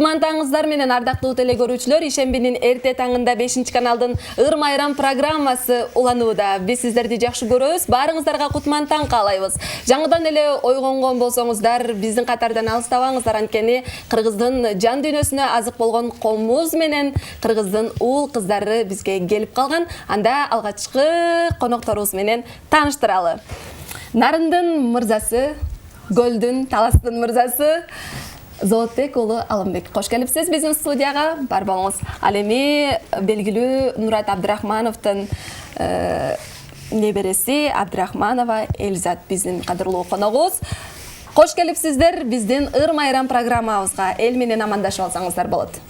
Кутман таңыңыздар менен ардактуу теле көрүүчүлөр, ишембинин эрте таңында 5 каналдын Ыр майрам программасы уланууда. Биз сиздерди жакшы көрөбүз, баарыңыздарга кутман таң каалайбыз. Жаңыдан эле ойгонгон болсоңуздар, биздин катардан алыстабаңыздар, анткени кыргыздын жан дүйнөсүнө азык болгон комуз менен кыргыздын уул кыздары бизге келип калган. Анда алгачкы конокторубуз менен тааныштыралы. Нарындын мырзасы, Көлдүн, Таластын мырзасы Зоотбек уулу Алымбек. Кош келипсиз биздин студияга. Бар болуңуз. Ал эми белгилүү Нурат Абдрахмановдун небереси Абдрахманова Эльзат биздин кадырлуу коногубуз. Кош келипсиздер биздин Ыр майрам программабызга. Эл менен амандашып алсаңыздар болот.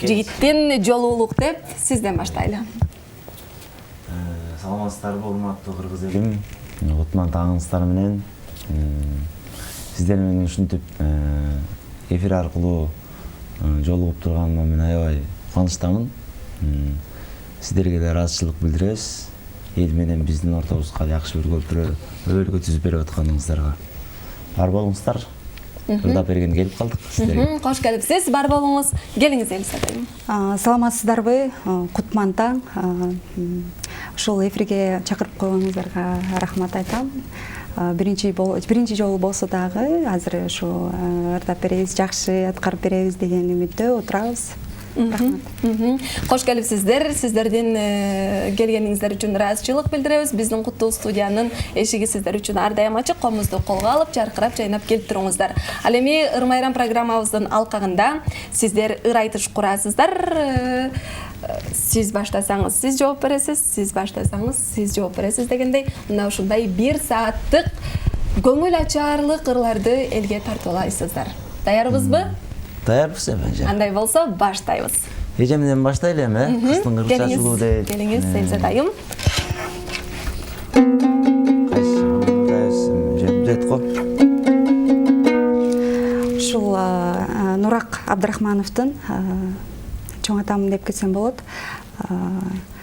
Жигиттин жолуулук деп сизден баштайлы. Саламатсыздарбы, урматтуу кыргыз элим. Кутман таңыңыздар менен сиздер менен ушинтип эфир аркылуу жолугуп турганыма мен аябай кубанычтамын. Сиздерге да ыраазычылык билдиребиз. Эл менен биздин ортобузга жакшы бир өлкө түзүп берип атканыңыздарга. Бар болуңуздар. Ырдап берген келип калдык сиздерге. Кош келипсиз, бар болуңуз. Келиңиз Эльзат. Саламатсыздарбы, Кутман таң. Ушул эфирге чакырып койгонуңуздарга рахмат айтам. Биринчи жолу болсо дагы азыр ушу ырдап беребиз, жакшы аткарып беребиз деген үмүттө отурабыз. Рахмат. Кош келипсиздер. Сиздердин келгениңиздер үчүн ыраазычылык билдиребиз. Биздин куттуу студиянын эшиги сиздер үчүн ар дайым ачык. Комузду колго алып, жаркырап жайнап келип туруңуздар. Ал эми Ыр майрам программабыздын алкагында сиздер ыр айтыш курасыздар. Сиз баштасаңыз сиз жооп бересиз, сиз баштасаңыз сиз жооп бересиз дегендей, мына ушундай 1 сааттык көңүл ачаарлык ырларды элге тартуулайсыздар. Даярбызбы? Даярбыз эми. Андай болсо баштайбыз. Эже менен баштайлы эми. Кыздын кыргызча чыгуу деп. Келиңиз, Эльзат айым. Ушул Нурак Абдрахмановдун чоң атам деп кетсем болот.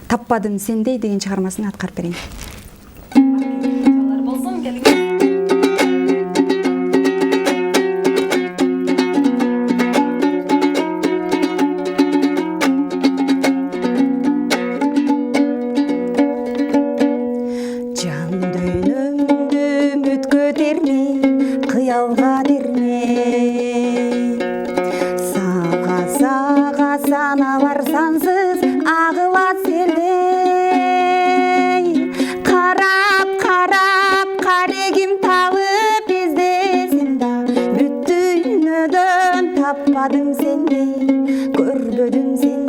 Таппадым сендей деген чыгармасын аткарып берейин. Жалар болсун, келиңиз. Жан дүйнөмдү үмүткө терме, кыялга берме. Сага саналар сансыз агылат селдей. Карап карегим табып издесем да, бүт дүйнөдөн таппадым сендей, көрбөдүм сендей.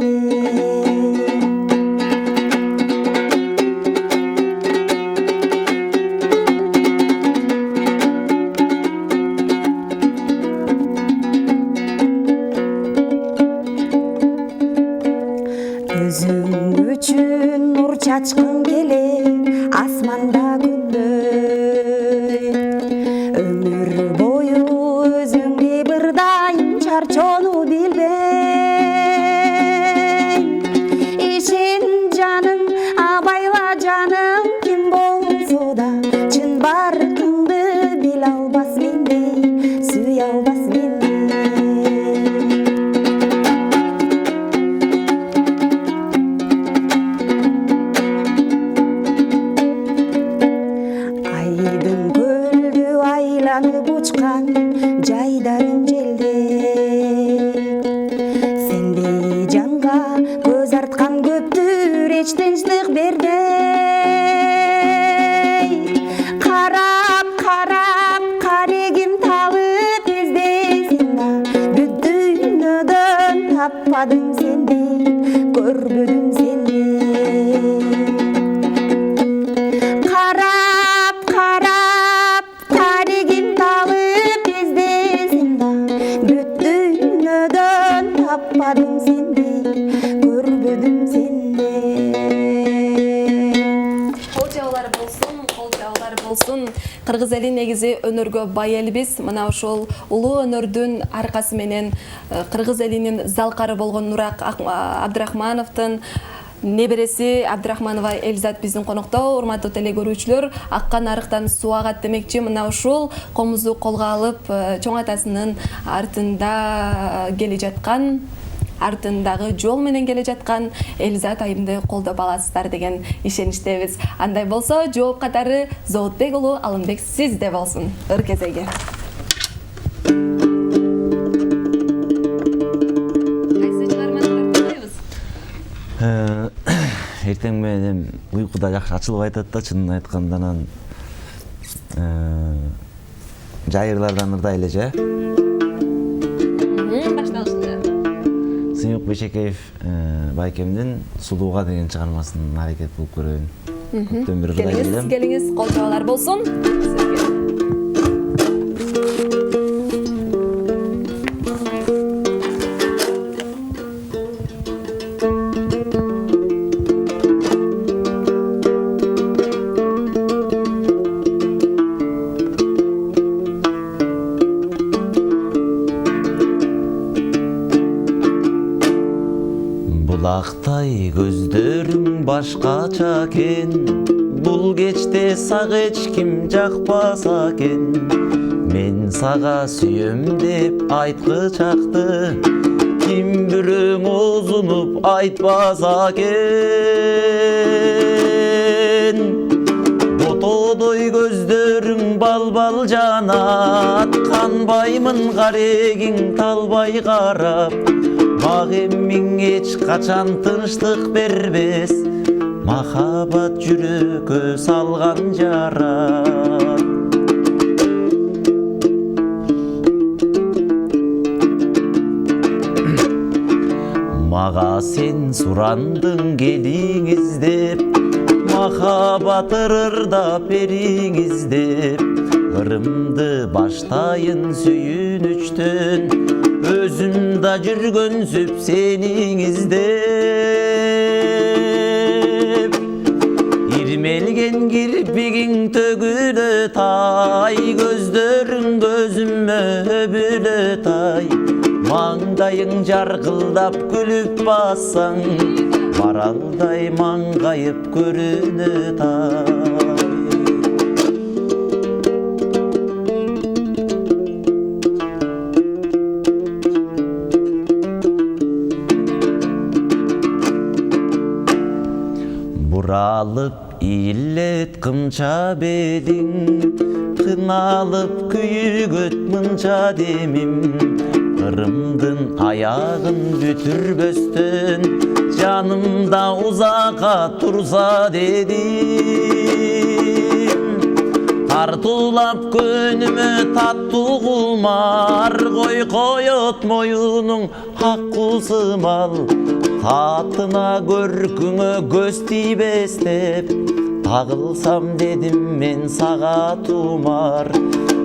Өзүң үчүн нур чачкым келет асманда күндөй. Өмүр бою өзүңдү бир дайым чарчоону билбейм. Ишен жаным, абайла жаным, ким болсо да чын баркыңды биле албас мендей, сүйө албас мендей. Айдын көлдү айланып учкан жайдарым желдеп, сендей жанга көз арткан көптүр эч тынчтык бербей. Карап карегим табып издесем да, бүт дүйнөдөн таппадым сендей, көрбөдүм сендей. Карап карегим табып издесем да, бүт дүйнөдөн таппадым сендей, көрбөдүм сендей. Кол жабалар болсун. Кыргыз эли негизи өнөргө бай элбиз. Мына ошол улуу өнөрдүн аркасы менен кыргыз элинин залкары болгон Нурак Абдрахмановдун небереси Абдрахманова Эльзат биздин конокто. Урматтуу теле көрүүчүлөр, аккан арыктан суу агат демекчи, мына ушул комузду колго алып чоң атасынын артында келе жаткан, артындагы жол менен келе жаткан Эльзат айымды колдоп аласыздар деген ишеничтебиз. Андай болсо, жооп катары Зоотбек уулу Алымбек сизде болсун. Ыр кезеги. Кайсы чыгарманы тартабыз? Эртең менен уйкуда жакшы ачылып айтат да, чынын айтканда, анан жайырлардан ырдай эле же. Башталышында. Сыймык Бешекеев байкемдин Сулууга деген чыгармасын аракет кылып көрөйүн. Көптөн бери ырдай элем. Келиңиз, кол жабалар болсун. Булактай көздөрүң башкача экен, бул кечте сага эч ким жакпаса экен. Мен сага сүйөм деп айткычакты, ким бирөөң озунуп айтпаса экен. Ботодой көздөрүң бал-бал жанат, канбаймын карегиң талбай карап. Багемиң эч качан тынчтык бербес, махабат жүрөккө салган жара. Мага сен сурандың келиң издеп, махабат ырырдап бериң издеп. Ырымды баштайын сүйүнүчтөн, өзүм да жүргөнсүп сениң издеп. Ирмелген кирпигиң төгүлө тай, көздөрүң көзүмө өбүлө тай. Маңдайың жаркылдап күлүп бассаң, маралдай маңгайып көрүнө тай. Буралып ийлет кымча белиң, кыналып күйүгөт мынча демим. Ырымдын аягын бүтүрбөстөн, жанымда узакка турса дедим. Тартуулап көнүмө таттуу кумар, кой коет моюнуң аккусы мал. Татына көркүңө көз тийбес деп, тагылсам дедим мен сага тумар.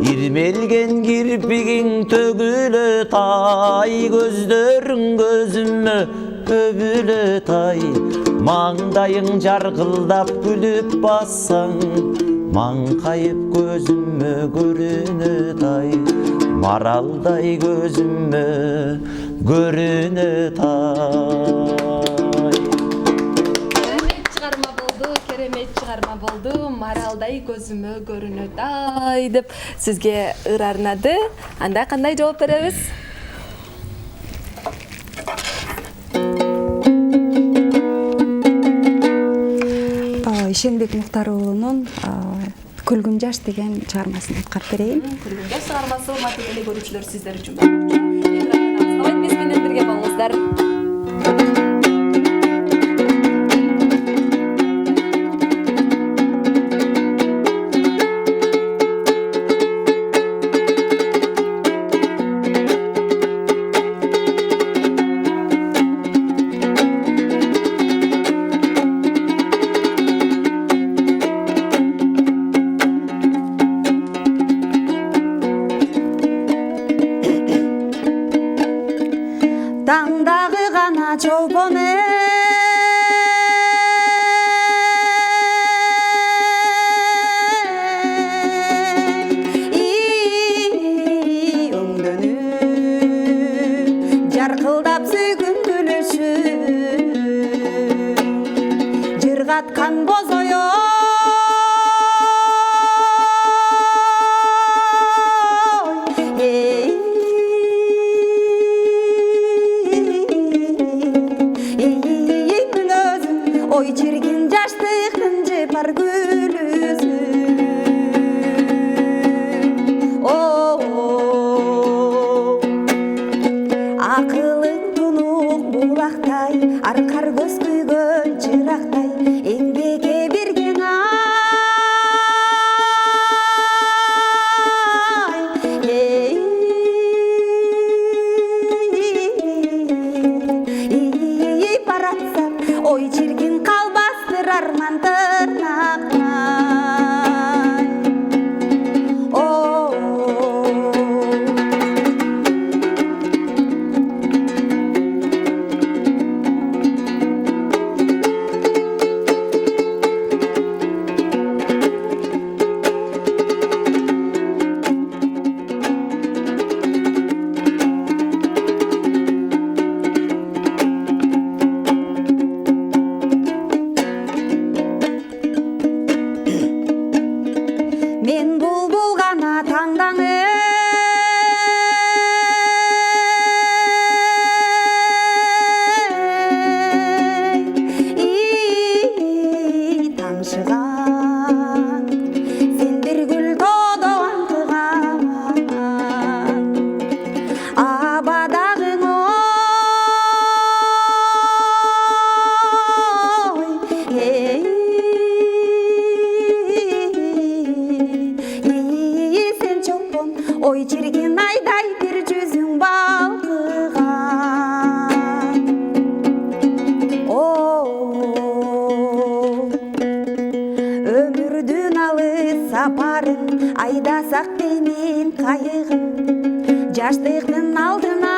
Ирмелген кирпигиң төгүлө тай, көздөрүң көзүмө өбүлө тай. Маңдайың жаркылдап күлүп бассаң, маңкайып көзүмө көрүнө тай. Маралдай көзүмө көрүнө тай. Керемет чыгарма болду. Маралдай көзүмө көрүнө тай деп сизге ыр арнады. Анда кандай жооп беребиз? Ишенбек Муктар уулунун Күлгүн жаш деген чыгармасын аткарып берейин. Күлгүн жаш чыгармасы урматтуу теле көрүүчүлөр сиздер үчүн болмокчу. Биз менен бирге болуңуздар. Таңдағы ғана чолпон өңдөнүп жарқылдап сүйгүн күлүшү ыргаткан бозой ой черген жаштыктын жыпар гүлүсү акылың тунук булактай аркар көз күйгөн чырактай эмгекке берген баратсам ой чиркин калбастыр арман тырнактай мен булбул гана таңшыган сен бир гүл тоодо аңкыган абадагың сен чолпон ой чирген айдай бир жүзүң балкыган өмүрдүн алыс сапарын айдасак деймин кайыгым жаштыктын алдына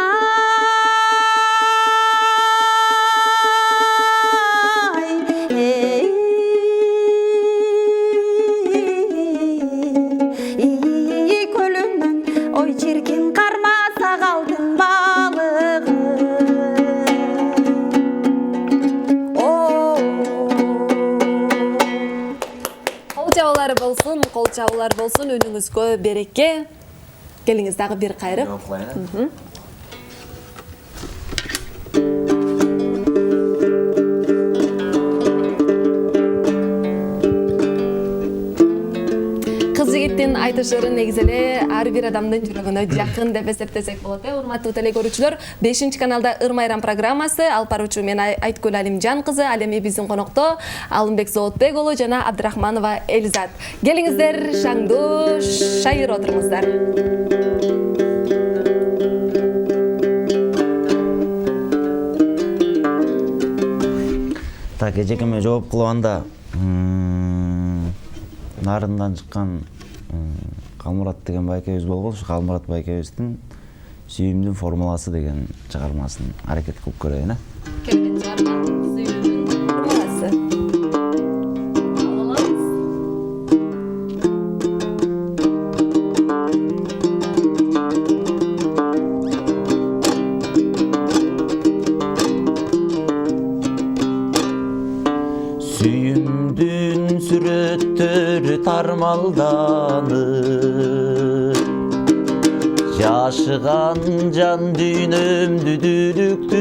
көлүмнөн ой чиркин кармаса калдың балыгы кол чабуулар болсун үнүңүзгө береке. Келиңиз дагы бир кайрып. Кыз жигиттин айтышыры негизи эле ар бир адамдын жүрөгүнө жакын деп эсептесек болот. Урматтуу теле көрүүчүлөр, 5-каналда Ыр Майрам программасы алып баруучу мен Айткүл Алимжан кызы, ал эми биздин конокто Алымбек Зоотбек уулу жана Абдрахманова Элизат. Келиңиздер, шаңдуу шайыр отуруңуздар. Так, эжекеме жооп кылганда нарындан чыккан Калмурат деген байкебиз болгон, ушу Калмурат байкебиздин Сүйүмдүн формуласы деген чыгармасын аракет кылып көрөйүн. Келген чыгарма Сүйүмдүн формуласы. Сүйүмдүн сүрөттөрү тармалданып, жашыган жан дүйнөмдү дүлүктүрөт,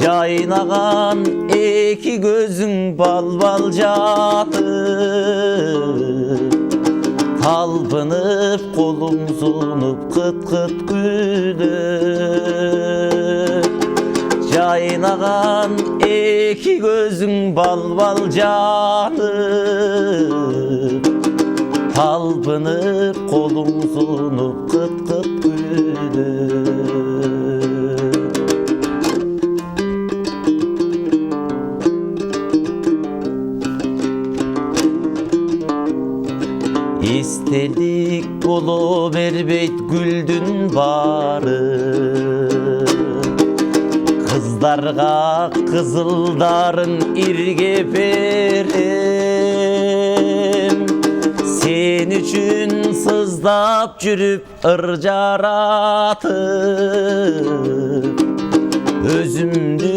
жайнаган эки көзүң бал-бал жатып, талпынып колуң сунуп кыт-кыт күлөт. Жайнаган эки көзүң бал-бал жанып, талпынып колуң сунуп кыт-кыт күлөт. Эстелик боло бербейт гүлдүн бары, кыздарга кызылдарын ирге берем. Сен үчүн сыздап жүрүп ыр жаратып, өзүмдү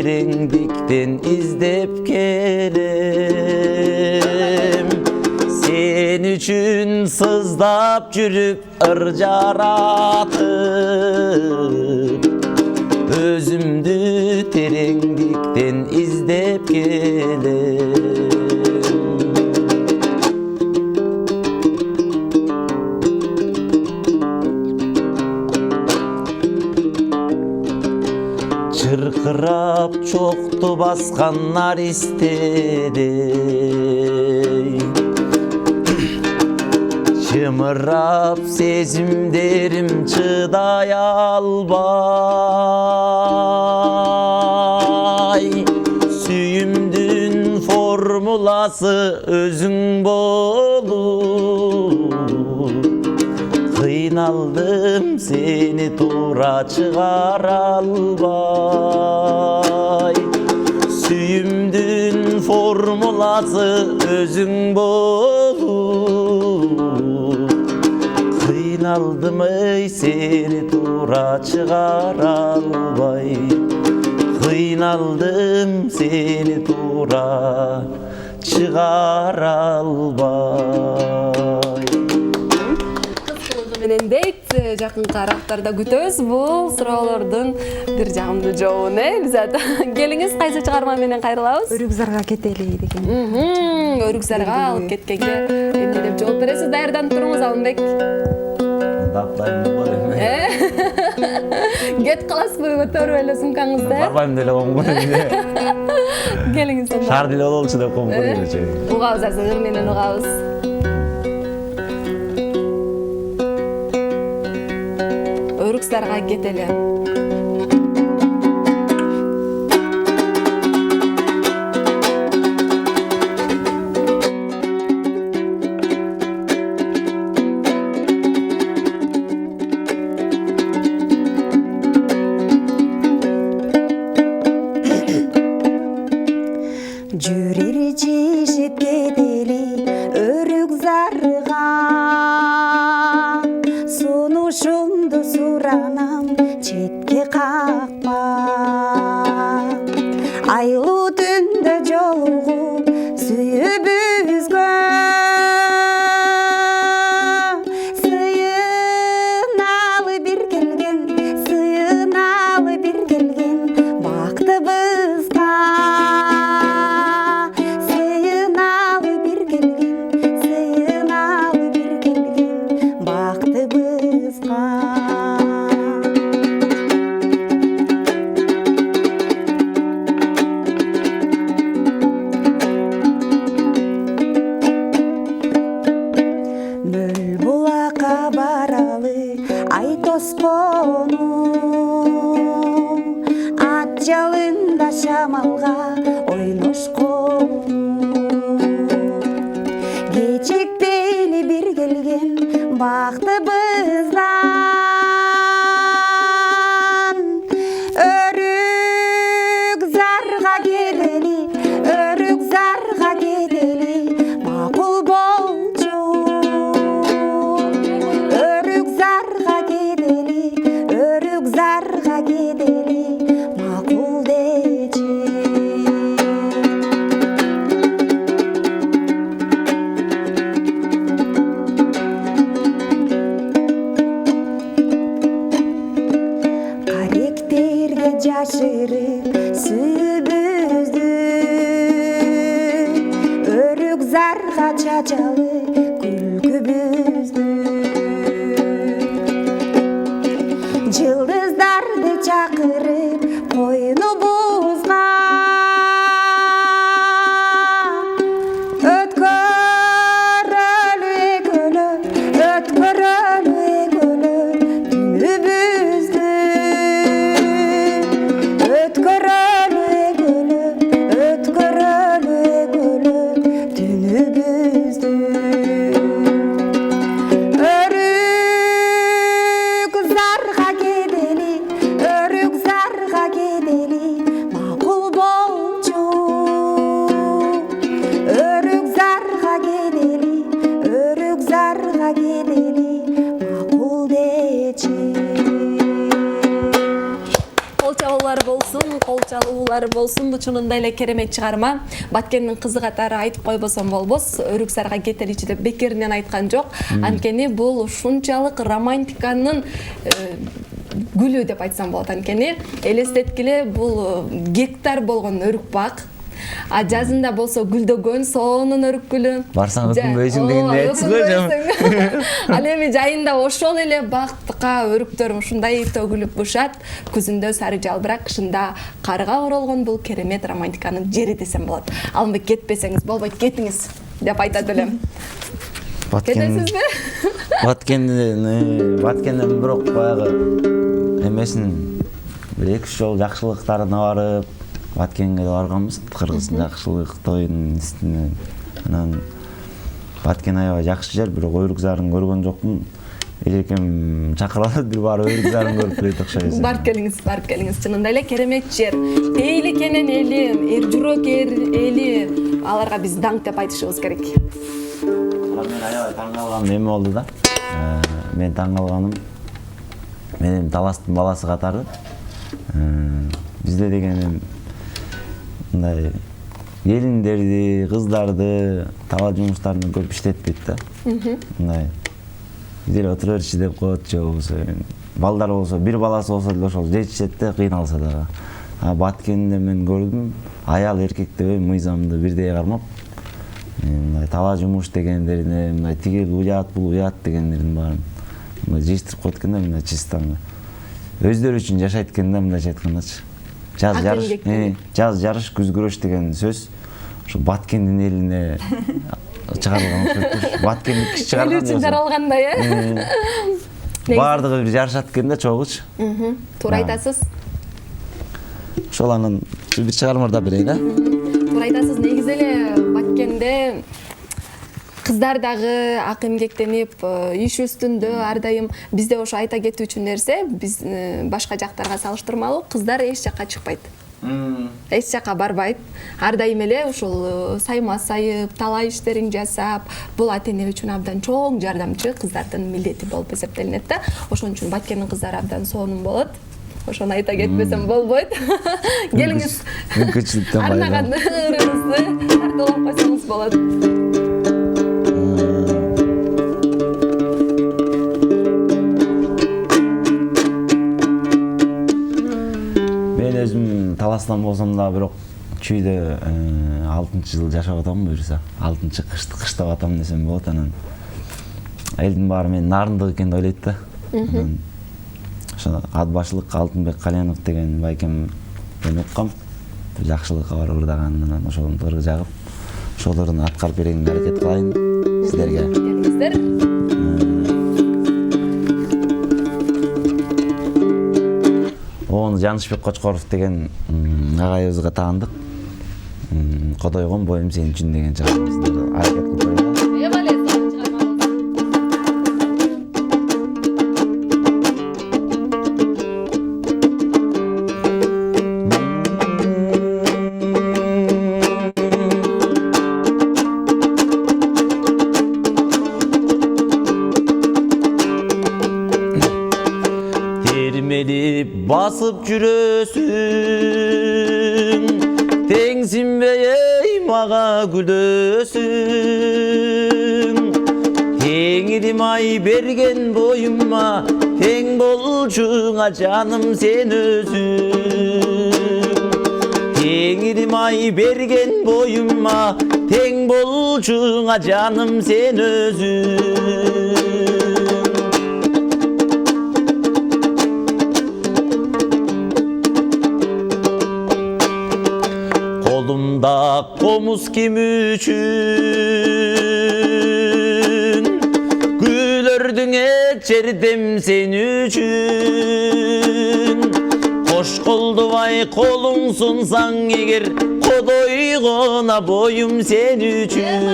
terengdikten izdep kelem. Sen üçün sızdap жүрүp ırjaratıp, özümdü terengdikten izdep kelem. Çırkırap çoktu baskanlar istedi, çımırap sezimlerim çıday albay. Süyümdün formulası özün bolup, kıynaldım seni tura çıgar albay. Süyümdün formulası özün bolup, kıynaldım ey seni tura çıgar albay. Kıynaldım seni tura çıgar albay. Менен дейт жакынкы арактарда күтөбүз бул суроолордун бир жагымдуу жообун. Биз келиңиз кайсы чыгарма менен кайрылабыз? Өрүк зарга кетели деген. Өрүк зарга алып кеткенге эмне деп жооп бересиз? Даярданып туруңуз Алымбек. Таптайм бар эми. Кет каласызбы, көтөрүп эле сумкаңызды. Барбайм деле коңго эле. Келиңиз сонда. Шаар деле болчу деп коңго эле. Угабыз, азыр ыр менен угабыз. Өрүк зарга кетели. Жүрер жешип кетели өрүк зарга, сунушумду суранам четке какма. Айлуу түндө жолугуп сүйүбүзгө, сыйыналы бир келген, сыйыналы бир келген бактыбызга. Сыйыналы бир келген, сыйыналы бир келген бактыбызга. Мөл булакка баралы ай тоспону, ат жалында шамалга ойношкону. Кечектели бир келген бактыбыздан, өрүк зарга кетели, өрүк зарга кетели макул болчу. Өрүк зарга кетели, өрүк зарга кетели макул дечи. Каректерге жашырып сүйүбүздү, өрүк зарга чачалы күлкүбүздү. Жылдыздарды чакырып койнубузга, өткөрөлү экөлө, өткөрөлү экөлө түнүбүздү. Өткөрөлү экөлө, өткөрөлү экөлө түнүбүздү. Өрүк зарга кетели, чалуулар болсун. Чынында эле керемет чыгарма. Баткендин кызы катары айтып койбосом болбос. Өрүксарга кетеличи деп бекеринен айткан жок. Анткени бул ушунчалык романтиканын гүлү деп айтсам болот. Анткени элестеткиле бул гектар болгон өрүк бак. А жазында болсо гүлдөгөн соонун өрүк гүлү. Барсаң өкүнбөйсүң дегенди айтсыз го жам. Ал эми жайында ошол эле бактыкка өрүктөр ушундай төгүлүп бушат. Күзүндө сары жалбырак, кышында карга оролгон бул керемет романтиканын жери десем болот. Алынбай кетпесеңиз болбойт, кетиңиз деп айтат элем. Кетесизби? Баткенден бирок баягы эмесин бир 2-3 жолу жакшылыктарына барып Баткенге барганбыз, Кыргыздын жакшылык тоюнун үстүнө. Анан Баткен аябай жакшы жер, бирок өрүк зарын көргөн жокмун. Элекем чакыралып бир барып өрүк зарын көрүп келет окшойбуз. Барып келиңиз. Чынында эле керемет жер. Пейли кенен эли, эр жүрөк эли, аларга биз даңк деп айтышыбыз керек. Мен аябай таң калганым эме болду да. Мен таң калганым менин таластын баласы катары. Бизде деген мындай келиндерди, кыздарды талаа жумуштарын көп иштетпейт да. Мындай бир отура берчи деп коет же болбосо балдар болсо, бир баласы болсо деле ошол жетишет да, кыйналса дагы. Баткенде мен көрдүм, аял эркектебей мыйзамды бирдей кармап, мындай талаа жумуш дегендерине, мындай тигил уят, бул уят дегендерин баарын мындай жыйыштырып коет экен да, мындай чисто өздөрү үчүн жашайт экен да, мындайча айткандачы. Жаз жарыш, күз күрөш деген сөз ошо Баткендин элине чыгарылган окшойт. Баткендик киши чыгарган. Эл үчүн жаралгандай, Баардыгы бир жарышат экен да, чогуч. Туура айтасыз. Ошол анан бир чыгармада берейин, да? Туура айтасыз. Негизи эле Баткенде кыздар дагы ак эмгектенип, иш үстүндө ар дайым. Бизде ошо айта кетүүчү нерсе, биз башка жактарга салыштырмалуу кыздар эч жакка чыкпайт. Эч жакка барбайт. Ар дайым эле ушул сайма сайып, талаа иштерин жасап, бул ата-эне үчүн абдан чоң жардамчы, кыздардын милдети болуп эсептелинет да. Ошон үчүн Баткендин кыздары абдан сонун болот. Ошону айта кетпесем болбойт. Келиңиз. Мүмкүнчүлүктөн бай. Арнаган ырыңызды тартуулап койсоңуз болот. Таластан болсом да, бирок чүйдө 6-жыл жашап атам буюрса, 6-кышты кыштап атам десем болот. Анан элдин баары менин нарындык экен деп ойлойт да. Ошо ат башылык Алтынбек Кальянов деген байкем эме уккам, жакшылыкка барып ырдаган, анан ошонун ыры жагып, ошолорун аткарып берүүгө аракет кылайын сиздерге. Келиңиздер. Жанышбек Кочкоров деген агайыбызга таандык. Кодойгон боюм сен үчүн деген чыгармасында аракет кылып коёбуз. Basıp жүрөсүң, теңсинбей ей мага күлөсүң. Теңирим ай берген боюма, тең болчуңа жаным сен өзүң. Теңирим ай берген боюма, тең болчуңа жаным сен өзүң. Kolumda komuz kim üçün, gülördün etçerdim sen üçün. Hoş koldu vay kolun sunsan eğer, kodoygona boyum sen üçün.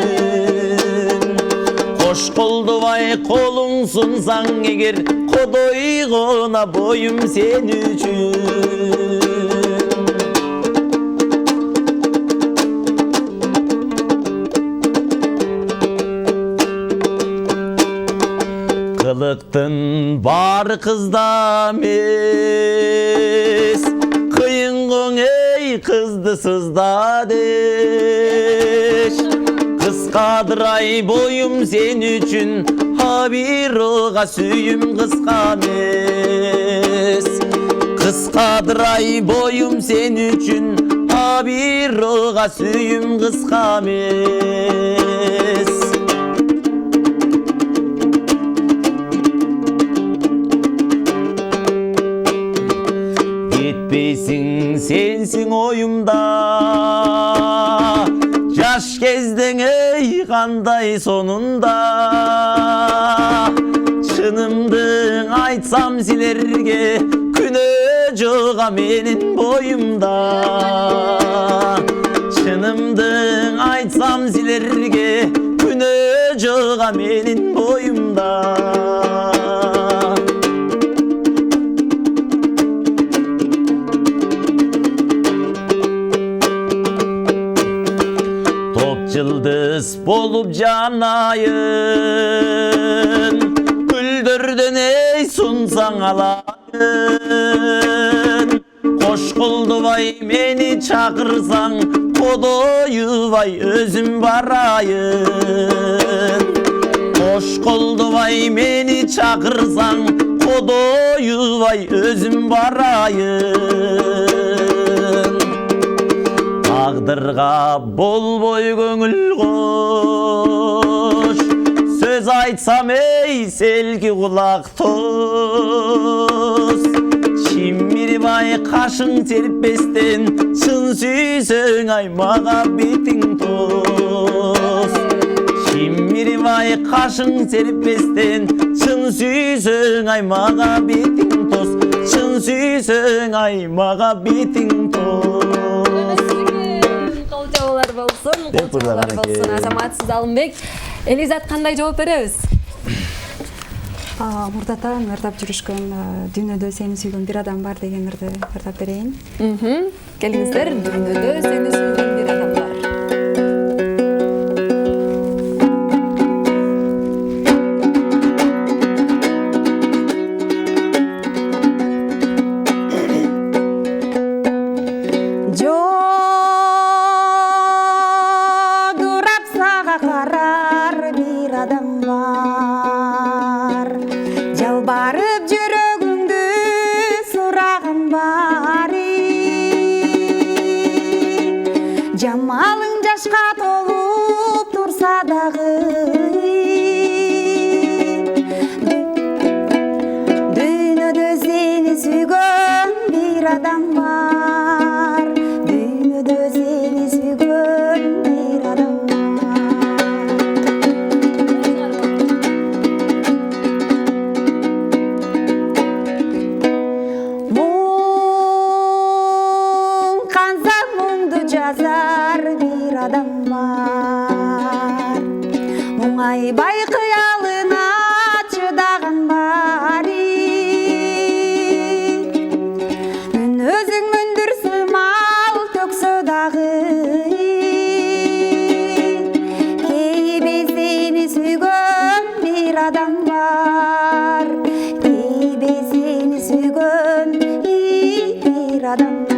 Hoş koldu vay kolun sunsan eğer, kodoygona boyum sen üçün. Kılıktın bar kızda mes, kıyın ey kızdı sızda deş. Kıskadır ay boyum sen üçün, ha bir oğa süyüm kıska mes. Kıskadır ay boyum sen üçün, ha bir oğa süyüm kıska mes. Gitbeysin sensin oyumda, yaş gezdin ey kanday sonunda. Çınımdın aytsam silerge, küne joğa menin boyumda. Çınımdın aytsam silerge, küne joğa menin boyumda. Yıldız bolup canayın, güldürdün ey sunsan alayın. Hoş kıldı vay meni çakırsan, kodoyu vay özüm barayın. Hoş kıldı vay meni çakırsan, kodoyu vay özüm barayın. Tağdırga bol boy göңүл koş, söz aytsam ey selgi kulak toz. Çimiri bay kaşın terpesten, çın süysöň ay mağabetin toz. Çimiri bay kaşın terpesten, çın süysöň ay mağabetin toz. Çın süysöň ay mağabetin toz. Колчоолор болсун, колчоолор болсун. Азамат, сиз Алымбек. Элизат кандай жооп беребиз? Мурдатан ырдап жүрүшкөн дүйнөдө сени сүйгөн бир адам бар дегенди ырдап берейин. Келиңиздер, дүйнөдө сени сүйгөн бир адам бар. Жалбарып жүрөгүңдү сураган бари, жамалың жашка толуп турса дагы, дүйнөдө сени сүйгөн бир адам бар, дүйнөдө сени сүйгөн бир адам бар. Жазар бир адам бар, оңайбай кыялына чыдаган бари. Мен өзүң мөндүр сымал төксө дагы, кейбе сени сүйгөн бир адам бар, кейбе сени сүйгөн бир адам бар.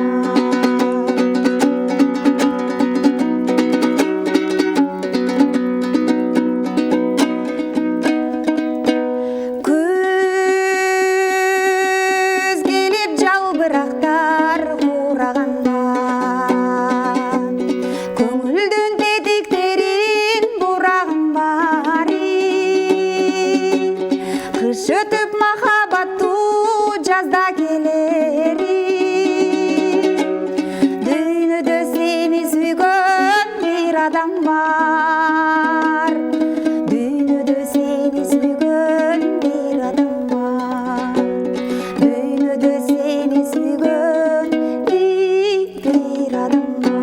Өтүп махабаттуу жазда келери, дүйнөдө сени сүйгөн бир адам бар, дүйнөдө сени сүйгөн бир адам бар, дүйнөдө сени сүйгөн бир адам бар.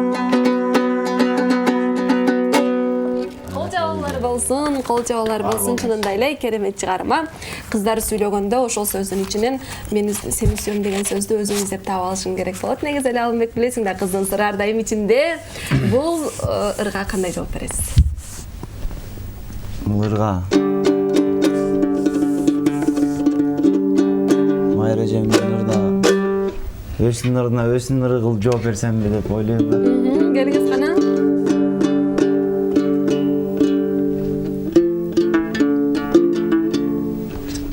Колчоолор болсун, чынында эле керемет чыгарма. Кыздар сүйлөгөндө ошол сөздүн ичинен мен сени сүйөм деген сөздү өзүңүз деп таап алышың керек болот. Негизи эле Алымбек билесиң да, кыздын сыры ар дайым ичинде. Бул ырга кандай жооп бересиз? Бул ырга Майра эжемдин ырда Өзүнүн ырына өзүнүн ыры кылып жооп берсемби деп ойлойм да. Келиңиз кана.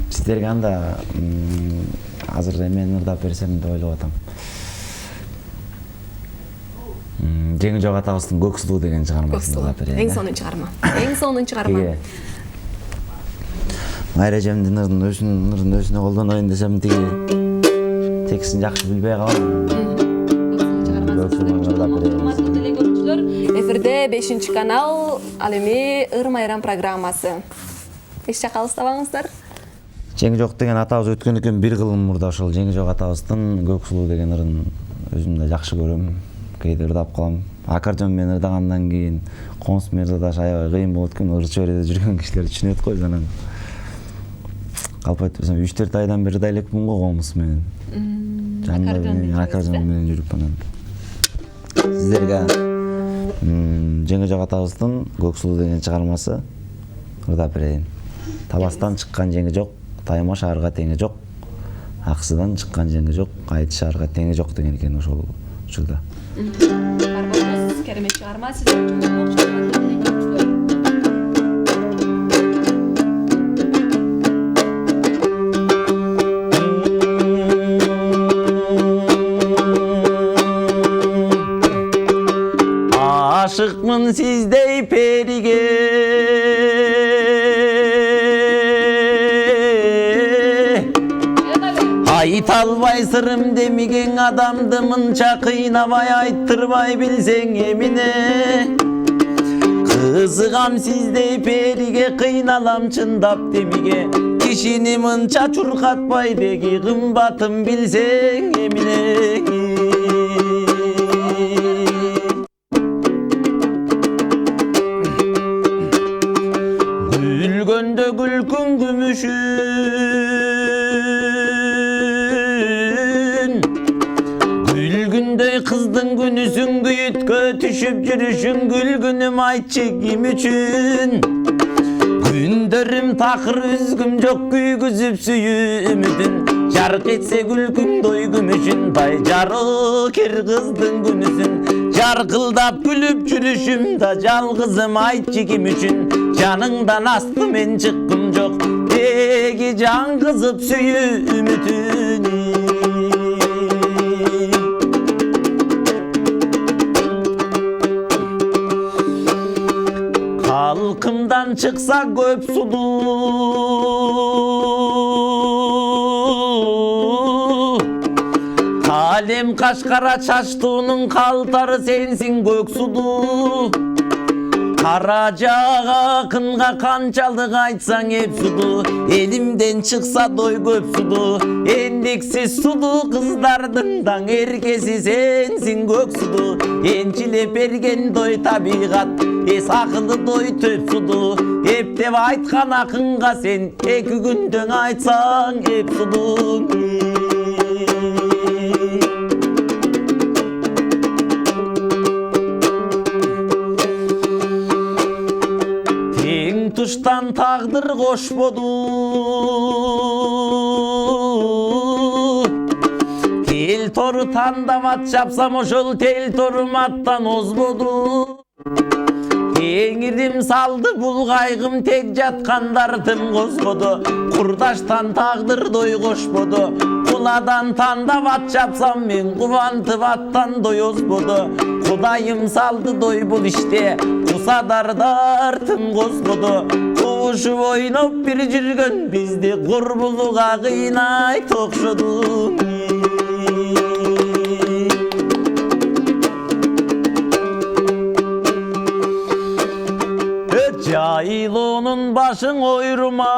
Сиздерге анда азыр эмен ырдап берсем деп ойлоп атам. Жеңи жок атабыздын Көк сулуу деген чыгармасын ырдап берейин. Эң сонун чыгарма. Эң сонун чыгарма. Майра эжемдин ырын өзүнө колдоноюн десем тиги текстин жакшы билбей калам. Көк сулууну ырдап берейин. Телекөрүүчүлөр, эфирде 5-канал ал эми Ыр Майрам программасы. Эч жакка алыстабаңыздар. Жеңи жок деген атабыз өткөн экен бир кылым мурда ошол жеңи жок атабыздын Көк сулуу деген ырын өзүм да жакшы көрөм. Кейде ырдап калам. Аккордеон менен ырдагандан кийин комуз менен ырдаш аябай кыйын болот экен. Ыр чөйрөдө жүргөн кишилер түшүнөт го анан. Калп айтып берсем 3-4 айдан бери ырдай элекмин го комуз менен. Аккордеон менен жүрүп анан. Сиздерге жеңи жок атабыздын Көк сулуу деген чыгармасы ырдап берейин. Табастан чыккан жеңи жок, тайма шаарга теңи жок. Аксыдан чыккан жеңи жок, айт шаарга теңи жок деген экен ошол учурда. Карбонуз керемет чыгарма, сиздер Aşıkmın sizdey perige, ayt albay sırım demigen adamdımınça kıynabay ayttırmay bilsen emine. Kızıgam sizdey perige kıynalam çındap demige, kişini mınça çurkatmay degi kımbatım bilsen emine. Gülgönde gülkün gümüşün, gülgündey kızdın günüsün güyütkö düşüp жүрүшүн gülgünüm aytçı kim üçün. Gündörüm takır üzgüm jok küygüzüp süyümüdün, jark etse gülkün doy gümüşün, bay jarık er kızdın günüsün. Jarkıldap gülüp жүрүшүm da жалгызым aytçı kim üçün. Canыңdan astı men çıkkım jok, tegi can kızıp süyümüdün. Halkımdan çıksa göp sulu, kalem kaşkara çaştığının kaltarı sensin gök sulu. Karacağa akınga kançalık aytsan hep sulu, elimden çıksa doy göp sulu. Endiksiz sulu kızlardından herkesi sensin gök sulu. Ençilep ergen doy tabiat, sakılı doy töp sulu. Hep de aytkan akınga sen, eki günden aytsan hep sulu. Tuştan tağdır koş bodu, tel toru tandavat çapsam oşol tel torum attan ozbodu. Teğirim saldı bul kaygım tek jatkandartım kozbodu, kurdaştan tağdır doy koşbodu. Kuladan tandavat çapsam men kuvantıp attan doy ozbodu. Kudayım saldı doy bul işte, kusadardartım kozbodu. Kuvuşup oynop bir жүргөн bizdi kurbuluğa kıynay tokşodu. Cailonun başın oyruma,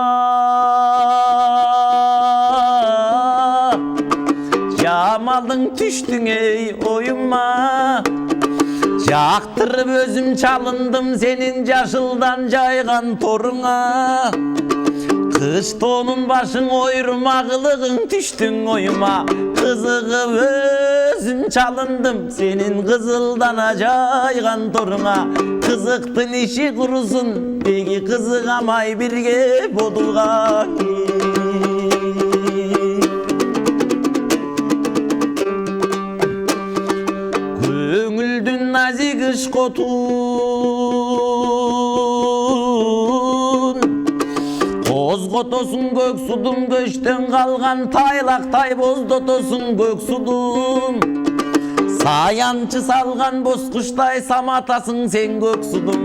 Camalın düştün ey oyuma. Jaktırıp özüm çalındım senin caşıldan caygan toruna. Kış tonun başın oyruma, kılığın düştün oyuma. Kızıgıp özüm çalındım senin kızıldan caygan toruna. Kızıktın işi kurusun, peki kızıgamay birge boduğa. ишк отун козготосуң көк судум, көчтөн калган тайлактай боздотосуң көк судум. Саянчы салган боз куштай саматасың сен көк судум.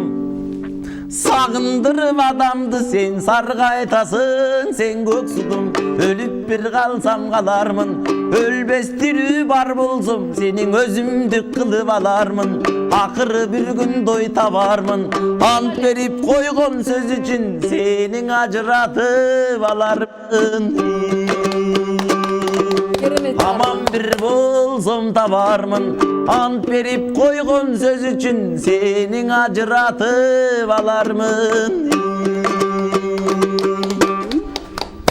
Сагындырып адамды сен саргайтасың сен көк судум. Өлүп бир калсам калармын, өлбөс тирүү бар болсом сенин өзүмдүк кылып алармын. Акыры бир күн дой табармын, ант берип койгон сөз үчүн сенин ажыратып алармын. Аман бир болсом табармын, ант берип койгон сөз үчүн сенин ажыратып алармын.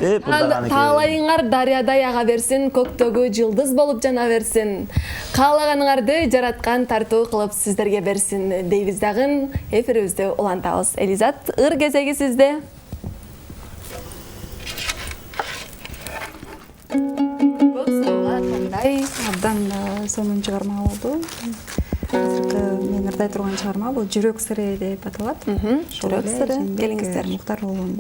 Таалайыңар дарыядай ага берсин, көктөгү жылдыз болуп жана берсин. Каалаганыңарды жараткан тартуу кылып сиздерге берсин дейбиз дагы. Эфирибизди улантабыз. Элизат, ыр кезеги сизде. Абдан сонун чыгарма болду. Азыркы мен ырдай турган чыгарма бул жүрөк сыры деп аталат. Жүрөк сыры. Келиңиздер. Муктар уулунун.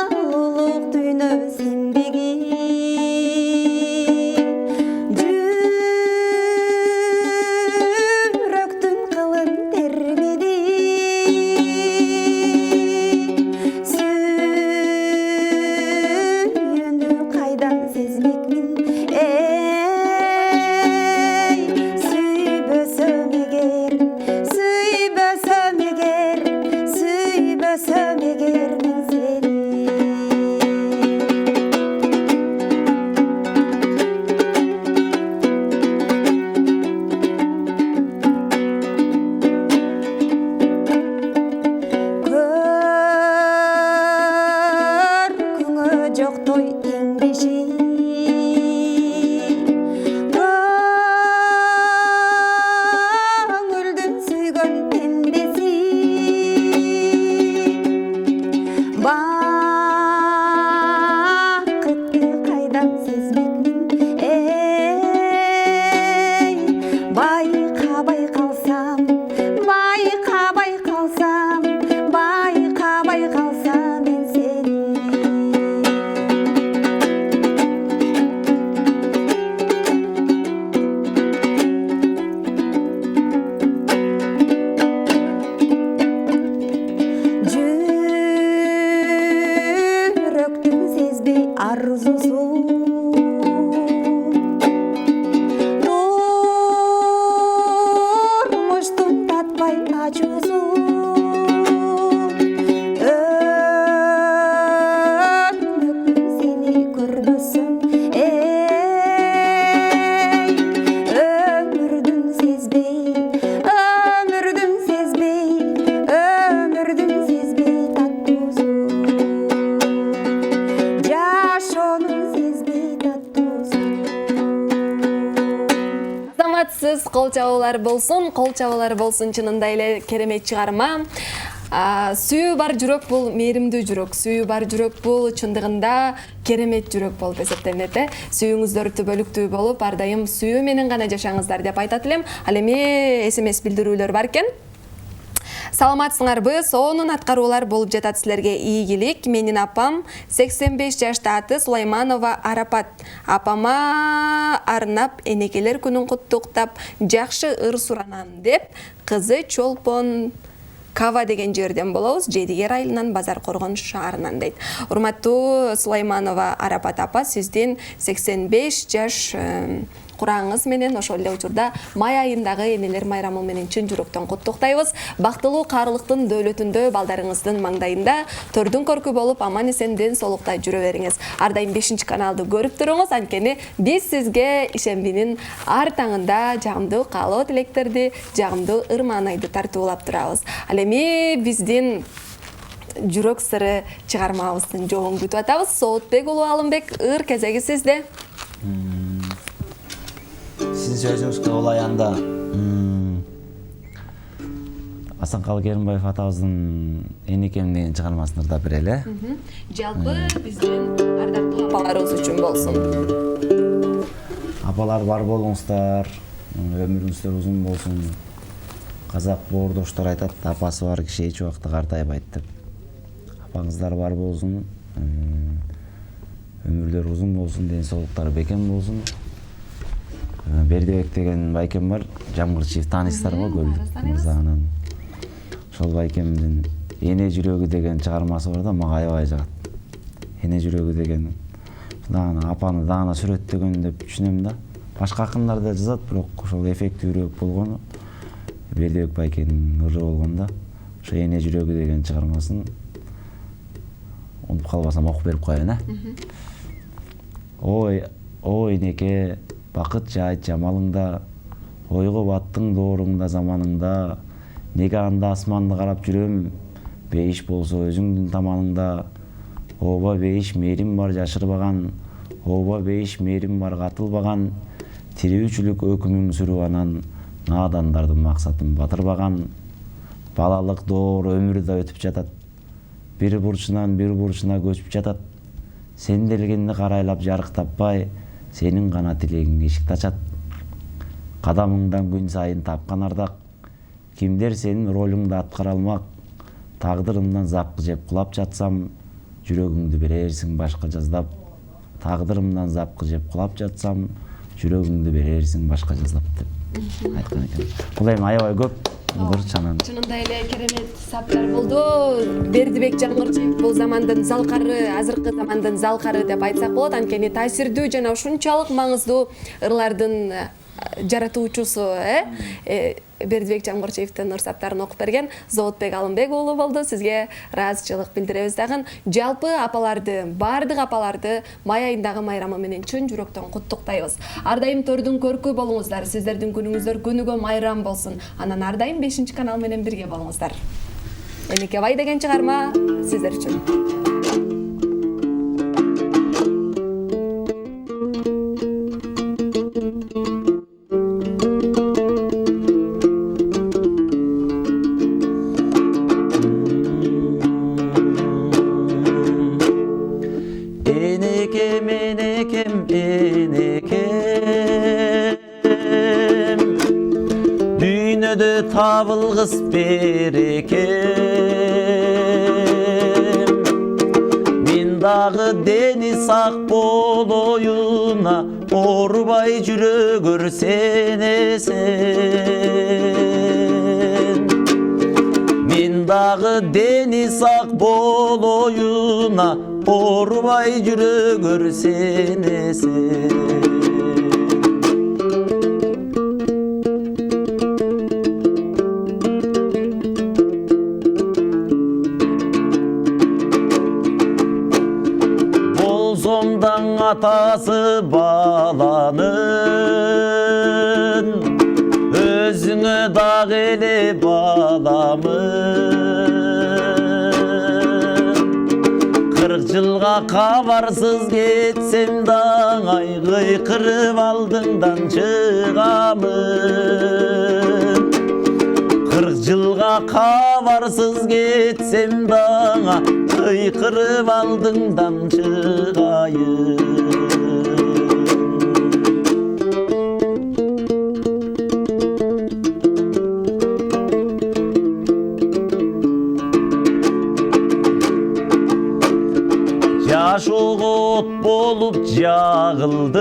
Жылулук дүйнө сенбеги, жүрөктүн кылын тербеди, сүйүүнү кайдан сезмекмин, сүйбөсөм эгер, сүйбөсөм эгер, сүйбөсөм эгер мен сени. Көркүңө жок той теңдеши, көңүлдүн сүйгөн пендеси, бакытты кайдан сезмекмин, байкабай калсам, байкабай калсам, байкабай калсам мен сени. Жүрөктүн сезбей арзусу, турмуштун татпай ачуусу, өтмөкмүн сени көрбөсөм, өмүрдүн сезбей, өмүрдүн сезбей, өмүрдүн сезбей таттуусу, жашоонун сезбей таттуусу. Азаматсыз кол чабуулар болсун, чынында эле керемет чыгарма. Сүйүү бар жүрөк бул мээримдүү жүрөк, сүйүү бар жүрөк бул чындыгында керемет жүрөк болуп эсептелет. Сүйүүңүздөр түбөлүктүү болуп, ар дайым сүйүү менен гана жашаңыздар деп айтат элем. Ал эми SMS билдирүүлөр бар экен. Саламатсыңарбы? Сонун аткаруулар болуп жатат силерге, ийгилик. Менин апам 85 жаштагы Сулайманова Арапат. Апама арнап энекелер күнүн куттуктап, жакшы ыр суранам деп, кызы Чолпон Кава деген жерден болобуз, Жедигер айылынан Базар Коргон шаарынан дейт. Урматтуу Сулайманова Арапат апа, сиздин 85 жаш кураңыз менен ошол эле учурда май айындагы энелер майрамы менен чын жүрөктөн куттуктайбыз. Бактылуу каарылыктын дөөлөтүндө балдарыңыздын маңдайында төрдүн көркү болуп аман эсен ден соолукта жүрө бериңиз. Ар дайым 5-каналды көрүп туруңуз, анткени биз сизге ишембинин ар таңында жагымдуу каалоо тилектерди, жагымдуу ыр маанайды тартуулап турабыз. Ал эми биздин жүрөк сыры чыгармабыздын жолун күтүп атабыз. Соотбек уулу Алымбек, ыр кезеги сизде. Сиздин сөзүңүзгө улаянда Асанкалы Керимбаев атабыздын Энекем деген чыгармасын ырдап берели. Жалпы биздин ардактуу апаларыбыз үчүн болсун. Апалар бар болуңуздар, өмүрүңүздөр узун болсун. Казак боордоштор айтат, апасы бар киши эч убакта картайбайт деп. Апаңыздар бар болсун, өмүрлөр узун болсун, ден соолуктары бекем болсун. Бердибек деген байкем бар, Жамгырчиев таанысыздарбы Көлдүк мырзанын. Ошол байкемдин Эне жүрөгү деген чыгармасы бар да, мага аябай жагат. Эне жүрөгү деген дагы апаны дагы сүрөттөгөн деп түшүнөм да. Башка акындар да жазат, бирок ошол эффективирөөк болгону Бердибек байкенин ыры болгондо, ошо Эне жүрөгү деген чыгармасын унутуп калбасам окуп берип коеюн, Ой, энеке, бакыт жайт жамалыңда, ойго баттың дооруңда заманыңда, неге анда асманды карап жүрөм, бейиш болсо өзүңдүн таманыңда, оба бейиш мээрим бар жашырбаган, оба бейиш мээрим бар катылбаган, тирүүчүлүк өкүмүң сүрүп анан, наадандардын максатын батырбаган, балалык доор өмүр да өтүп жатат, бир бурчунан бир бурчуна көчүп жатат, сенделгенди карайлап жарык таппай, сенин гана тилегиң эшикти ачат, кадамыңдан күн сайын тапкан ардак, кимдер сенин ролуңду аткара алмак, тагдырымдан запкы жеп кулап жатсам, жүрөгүңдү берерсиң башка жаздап, тагдырымдан запкы жеп кулап жатсам, жүрөгүңдү берерсиң башка жаздап деп айткан экен. Бул эми аябай көп чанан. Чынында эле керемет саптар болду. Бердибек Жамгырчиев бул замандын залкары, азыркы замандын залкары деп айтсак болот. Анткени таасирдүү жана ушунчалык маңыздуу ырлардын жаратуучусу, Бердибек Жамгырчиевдин ыр саптарын окуп берген Соотбек Алымбек уулу болду. Сизге ыраазычылык билдиребиз дагы. Жалпы апаларды, бардык апаларды май айындагы майрамы менен чын жүрөктөн куттуктайбыз. Ар дайым төрдүн көркү болуңуздар, сиздердин күнүңүздөр күнүгө майрам болсун. Анан ар дайым 5-канал менен бирге болуңуздар. Энеке бай деген чыгарма сиздер үчүн. Табылгыс берекем, мен дагы дени сак болоюна, оорубай жүрөгөр сенесен. Мен дагы дени сак болоюна, оорубай жүрөгөр сенесен. Атасы баланын, өзүңө дагы эле баламын. 40 жылга кабарсыз кетсем даңай, кыйкырып алдыңдан чыгамын. 40 жылга кабарсыз кетсем даңа, кыйкырып алдыңдан чыгайын. Жашоого от болуп жагылдым,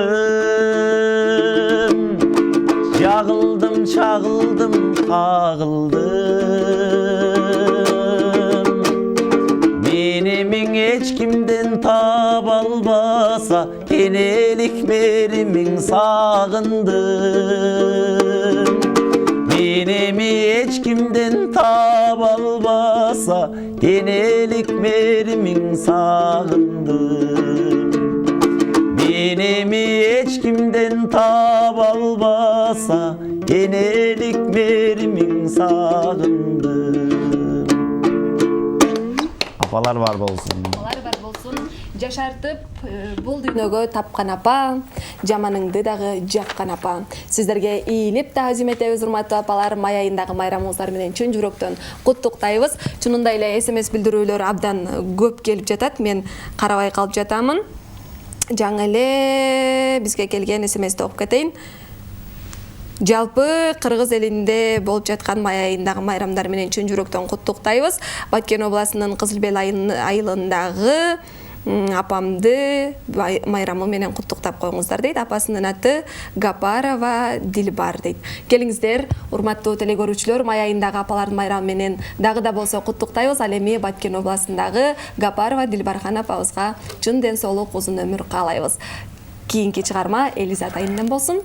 жагылдым, чагылдым, кагылдым. Мени миң эч кимден таба албаса, энелик меримиң сагындым. Мени эч кимден таба албаса, энелик меримиң сагындым. Мени эч кимден таба албаса, энелик меримиң сагындым. апалар бар болсун. Алар бар болсун. Жашартып, бул дүйнөгө тапкан апа, жаманыңды дагы жаккан апа. Сиздерге ийилип таазим этебиз, урматтуу апалар. Май айындагы майрамыңыздар менен чын жүрөктөн куттуктайбыз. Чынында эле SMS билдирүүлөр абдан көп келип жатат. Мен карабай калып жатамын. Жаңы эле бизге келген SMS-ти окуп кетейин. Жалпы Кыргыз элинде болуп жаткан май айындагы майрамдар менен чын жүрөктөн куттуктайбыз. Баткен областынын Кызыл Бел айылындагы апамды майрамы менен куттуктап коюңуздар дейт. Апасынын аты Гапарова Дилбар дейт. Келиңиздер, урматтуу телекөрүүчүлөр, май айындагы апалардын майрамы менен дагы да болсо куттуктайбыз. Ал эми Баткен областындагы Гапарова Дилбархан апабызга чын ден соолук, узун өмүр каалайбыз. Кийинки чыгарма Элизат айынан болсун.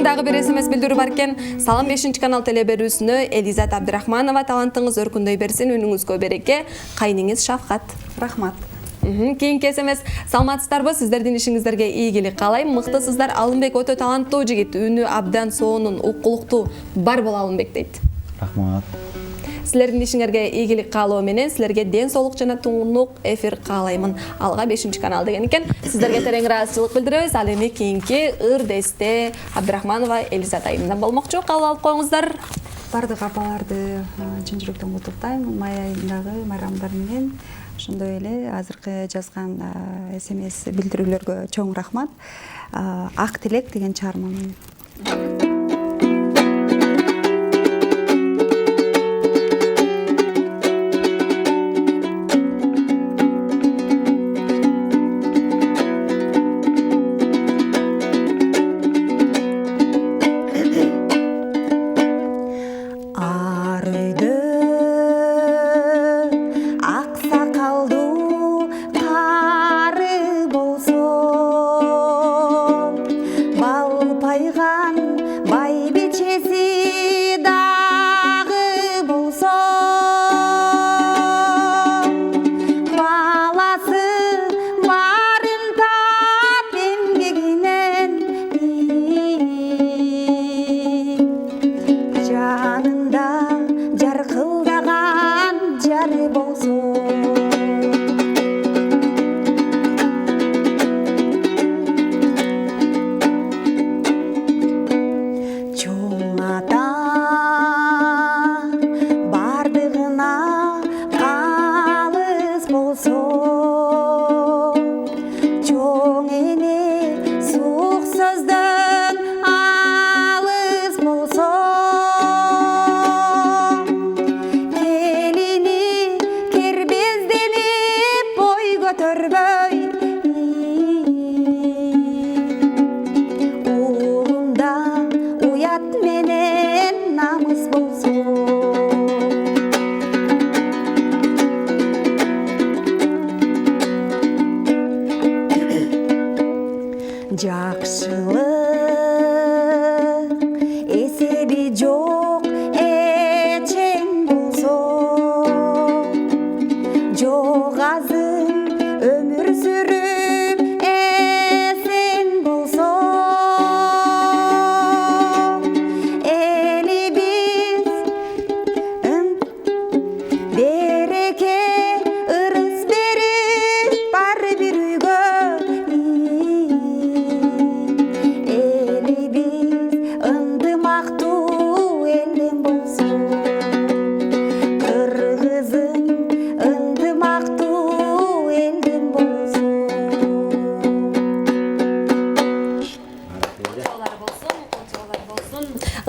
Дагы бир SMS билдирүү бар экен. Салам 5-чи канал телеберүүсүнө Элизат Абдрахманова, талантыңыз өркүндөй берсин, үнүңүзгө береке, кайныңыз шафкат. Рахмат. Кийинки SMS: саламатсыздарбы? Сиздердин ишиңиздерге ийгилик каалайм. Мыктысыздар. Алымбек өтө таланттуу жигит, үнү абдан сонун, укулуктуу. Бар бол Алымбек дейт. Рахмат. Силердин ишиңерге ийгилик каалоо менен силерге ден соолук жана тунук эфир каалаймын. Алга 5-чи канал деген экен. Сиздерге терең ыраазычылык билдиребиз. Ал эми кийинки ыр десте Абдрахманова Элизат айынан болмокчу. Кабыл алып коюңуздар. Бардык апаларды чын жүрөктөн куттуктайм. Май айындагы майрамдар менен. Ошондой эле азыркы жазган SMS билдирүүлөргө чоң рахмат. Ак тилек деген чыгармамын.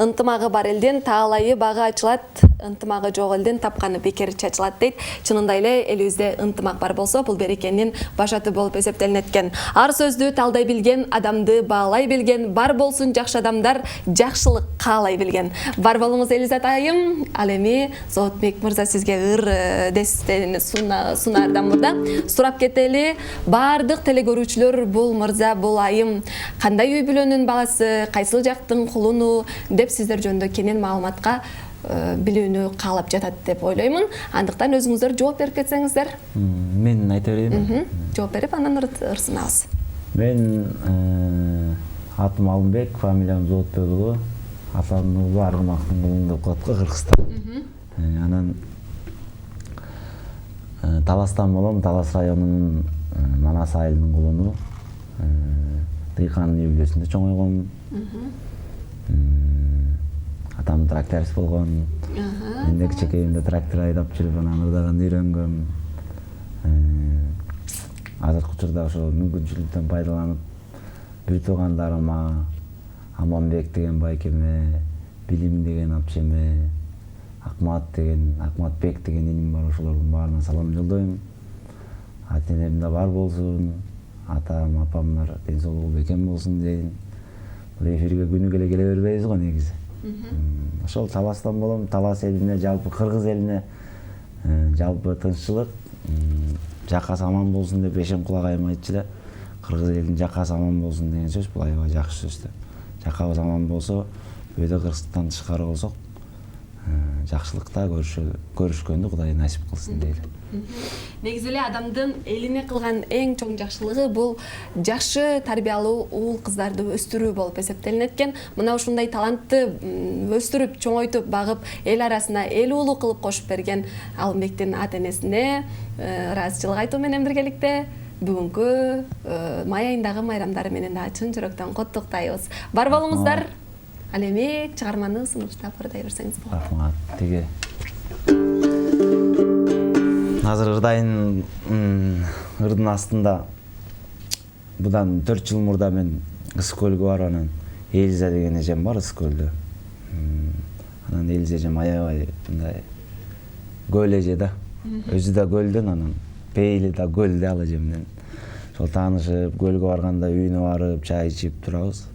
Ынтымагы бар элден таалайы бага ачылат, ынтымагы жок элден тапканы бекер чачылат дейт. Чынында эле элибизде ынтымак бар болсо, бул берекенин башаты болуп эсептелинет экен. Ар сөздү талдай билген, адамды баалай билген, бар болсун жакшы адамдар, жакшылык каалай билген. Бар болуңуз Элизат айым. Ал эми Зоотбек мырза сизге ыр дестени сунаардан мурда сурап кетели. Бардык телекөрүүчүлөр бул мырза, бул айым кандай үй бүлөнүн баласы, кайсыл жактын кулуну деп сиздер жөнүндө кенен маалыматка билүүнү каалап жатат деп ойлоймун. Андыктан өзүңүздөр жооп берип кетсеңиздер. Мен айта берейин. Жооп берип анан ырсынабыз. Мен атым Алымбек, фамилиям Зоотбек уулу. Атамдын уулу Аргымактын уулу деп коет го, Кыргызстан. Анан Таластан болом, Талас районунун Манас айылынын кулуну. Дыйканын үй бүлөсүндө чоңойгом. Атам тракторист болгон. Мен де кичинекейимде трактор айдап жүрүп анан ырдаган үйрөнгөм. Азыркы учурда ошо мүмкүнчүлүктөн пайдаланып бир туугандарыма Аманбек деген байкеме, Билим деген апчеме, Акматбек деген иним бар, ошолордун баарына салам жолдойм. Ата-энем да бар болсун, атам, апамдар ден соолугу бекем болсун дейин. Бул эфирге күнү келе бербейбиз го негизи. Ошол Таластан болом, Талас элине, жалпы кыргыз элине жалпы тынччылык, жакасы аман болсун деп Эшен Кулагайым айтчу да. Кыргыз элинин жакасы аман болсун деген сөз бул аябай жакшы сөз да. Жакабыз аман болсо, өйдө кыргызстан тышкары болсок, жакшылыкта көрүшкөндү Кудай насип кылсын дейли. Негизи эле адамдын элине кылган эң чоң жакшылыгы бул жакшы тарбиялуу уул кыздарды өстүрүү болуп эсептелинет экен. Мына ушундай талантты өстүрүп, чоңойтуп, багып, эл арасына эл уулу кылып кошуп берген Алымбектин ата-энесине ыраазычылык айтуу менен биргеликте бүгүнкү май айындагы майрамдары менен да чын жүрөктөн куттуктайбыз. Бар болуңуздар. Ал эми чыгарманы сунуштап ырдай берсеңиз болот. Рахмат. Тиги азыр ырдайын ырдын астында будан 4 жыл мурда мен Ысык көлгө барып анан Элиза деген эжем бар Ысык көлдө. Анан Элиза эжем аябай мындай көл эже да. Өзү да көлдөн, анан пейили да көлдө ал эжемден. Ошол таанышып, көлгө барганда үйүнө барып, чай ичип турабыз.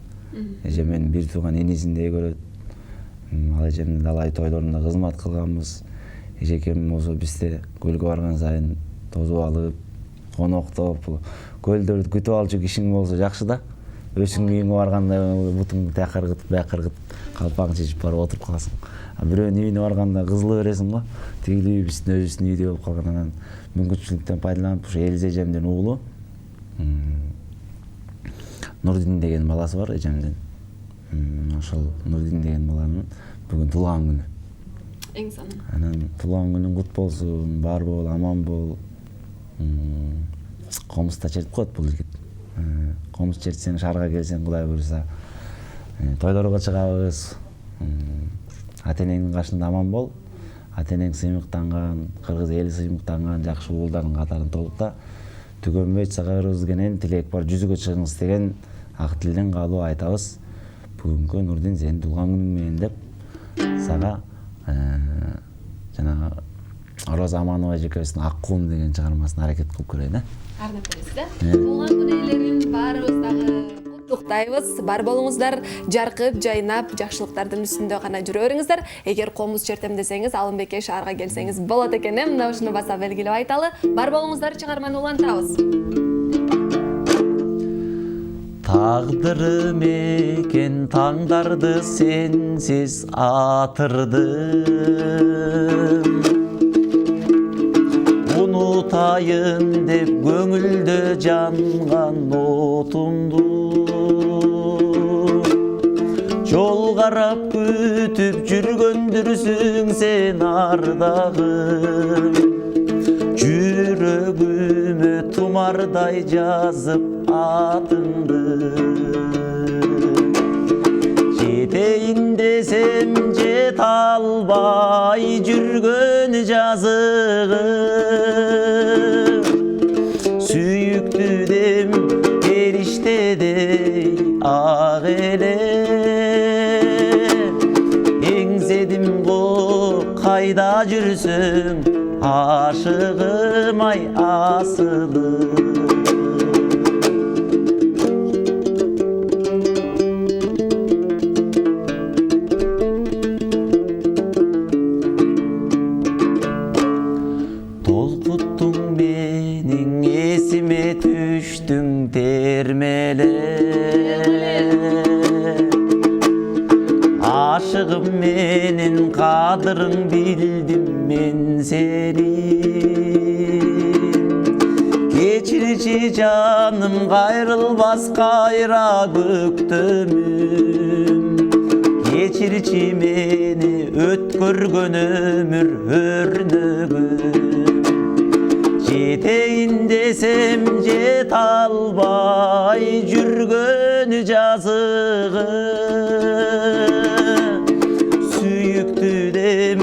Эжем менин бир тууган энесиндей көрөт. Ал эжемдин далай тойлорунда кызмат кылганбыз. Эжекем болсо бизде көлгө барган сайын тосуп алып, коноктоп, көлдөрдү күтүп алчу кишиң болсо жакшы да. Өзүң үйүңө барганда бутуңду тияка ыргытып, бияка ыргытып, калпагың чечип барып отуруп каласың. Бирөөнүн үйүнө барганда кызылы бересиң го. Тигил үй биздин өзүбүздүн үйдө болуп калган, анан мүмкүнчүлүктөн пайдаланып ушу Элиза эжемдин уулу Нурдин деген баласы бар эжемдин. Ошол Нурдин деген баланын бүгүн туулган күнү. Эң сонун. Анан туулган күнүң кут болсун, бар бол, аман бол. Комузда чертип коет бул жигит. Комуз чертсең, шаарга келсең, Кудай буйруса, тойлорго чыгабыз. Ата-энеңдин кашында аман бол. Ата-энең сыймыктанган, кыргыз эли сыймыктанган жакшы уулдардын катарын толукта. Түгөнбөй сагырыбыз кенен тилек бар, жүзүгө чыгыңыз деген ак тилден каалоо айтабыз. Бүгүнкү Нурдин сенин туулган күнүң менен деп сага жана Роза Аманова эжекебиздин Ак куум деген чыгармасын аракет кылып көрөйүн, Арнап бересиз да? Туулган күн ээлерин баарыбыз дагы куттуктайбыз. Бар болуңуздар, жаркып, жайнап, жакшылыктардын үстүндө гана жүрө бериңиздер. Эгер комуз чертем десеңиз, Алымбекке шаарга келсеңиз болот экен. Мына ушуну баса белгилеп айталы. Бар болуңуздар, чыгарманы улантабыз. Тагдырым экен таңдарды сенсиз атырдым. Унутайын деп көңүлдө жанган отумду. Жол карап күтүп жүргөндүрсүң сен ардагым. Жүрөгүмө тумардай жазып атыңды. Жетейин десем жете албай жүргөн жазыгым. Сүйүктүдем периштедей ак эле. Эңзедим го кайда жүрсүң, ашыгым ай асылым. Толкуттуң менің есіме түштің термеле. Ашығым менен қадырың білдім мен сенин. Кечирчи жаным, кайрылбас кайра көктөмүм. кечирчи мени өткөргөн өмүр өрнөгүм жетейин десем жете албай жүргөн жазыгым сүйүктүдем